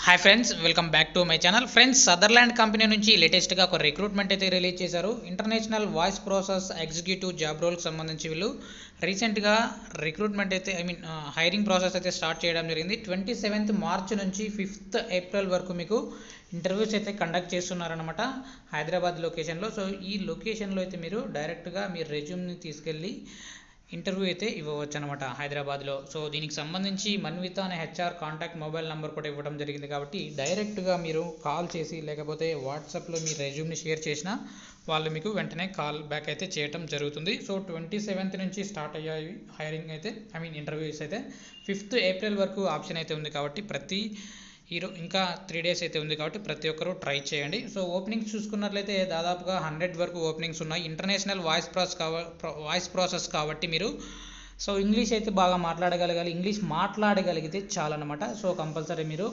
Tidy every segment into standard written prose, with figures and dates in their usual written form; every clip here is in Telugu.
Hi friends, welcome back to my channel. Friends, Sutherland company నుంచి లేటెస్ట్గా ఒక రిక్రూట్మెంట్ అయితే రిలీజ్ చేశారు. International voice process executive job రోల్కి సంబంధించి వీళ్ళు రీసెంట్గా రిక్రూట్మెంట్ అయితే హైరింగ్ ప్రాసెస్ అయితే స్టార్ట్ చేయడం జరిగింది. 27th మార్చ్ నుంచి 5th ఏప్రిల్ వరకు మీకు ఇంటర్వ్యూస్ అయితే కండక్ట్ చేస్తున్నారనమాట హైదరాబాద్ లొకేషన్లో. సో ఈ లొకేషన్లో అయితే మీరు డైరెక్ట్గా మీ రెజ్యూమ్ని తీసుకెళ్ళి ఇంటర్వ్యూ అయితే ఇవ్వవచ్చు అనమాట హైదరాబాద్లో. సో దీనికి సంబంధించి మన్విత అనే హెచ్ఆర్ కాంటాక్ట్ మొబైల్ నెంబర్ కూడా ఇవ్వడం జరిగింది. కాబట్టి డైరెక్ట్గా మీరు కాల్ చేసి లేకపోతే వాట్సాప్లో మీ రెజ్యూమ్ని షేర్ చేసినా వాళ్ళు మీకు వెంటనే కాల్ బ్యాక్ అయితే చేయడం జరుగుతుంది. సో 27th నుంచి స్టార్ట్ అయ్యాయి హైరింగ్ అయితే ఇంటర్వ్యూస్ అయితే 5th ఏప్రిల్ వరకు ఆప్షన్ అయితే ఉంది. కాబట్టి ఇంకా 3 days అయితే ఉంది. కాబట్టి ప్రతి ఒక్కరూ ట్రై చేయండి. సో ఓపెనింగ్స్ చూసుకున్నట్లయితే దాదాపుగా 100 వరకు ఓపెనింగ్స్ ఉన్నాయి. ఇంటర్నేషనల్ వాయిస్ ప్రాసెస్ కాబట్టి మీరు సో ఇంగ్లీష్ అయితే బాగా మాట్లాడగలగాలి. ఇంగ్లీష్ మాట్లాడగలిగితే చాలన్నమాట. సో కంపల్సరీ మీరు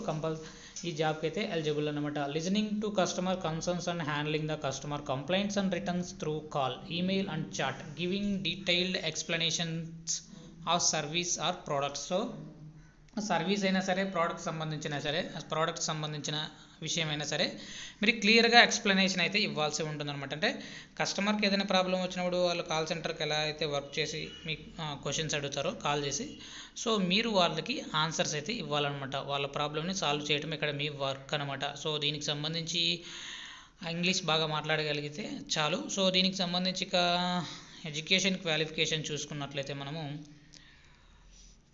ఈ జాబ్కి అయితే ఎలిజిబుల్ అనమాట. Listening to customer concerns and handling the customer complaints and returns through call, email and chat, giving detailed explanations of service or products. So service అయినా సరే, ప్రోడక్ట్ సంబంధించిన విషయమైనా సరే మీరు క్లియర్గా ఎక్స్ప్లెనేషన్ అయితే ఇవ్వాల్సి ఉంటుందన్నమాట. అంటే కస్టమర్కి ఏదైనా ప్రాబ్లం వచ్చినప్పుడు వాళ్ళు కాల్ సెంటర్కి ఎలా అయితే వర్క్ చేసి మీకు క్వశ్చన్స్ అడుగుతారో కాల్ చేసి, సో మీరు వాళ్ళకి ఆన్సర్స్ అయితే ఇవ్వాలన్నమాట. వాళ్ళ ప్రాబ్లమ్ని సాల్వ్ చేయడం ఇక్కడ మీ వర్క్ అనమాట. సో దీనికి సంబంధించి ఇంగ్లీష్ బాగా మాట్లాడగలిగితే చాలు. సో దీనికి సంబంధించి ఇక ఎడ్యుకేషన్ క్వాలిఫికేషన్ చూసుకున్నట్లయితే మనము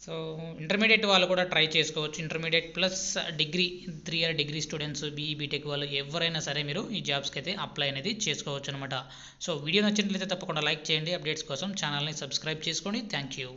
సో ఇంటర్మీడియట్ వాళ్ళు కూడా ట్రై చేసుకోవచ్చు. Intermediate plus degree 3 year degree students, BE BTech వాళ్ళు ఎవరైనా సరే మీరు ఈ జాబ్స్కి అయితే అప్లై అనేది చేసుకోవచ్చు అనమాట. సో వీడియో నచ్చినట్లయితే తప్పకుండా లైక్ చేయండి. అప్డేట్స్ కోసం ఛానల్ని సబ్స్క్రైబ్ చేసుకోండి. Thank you.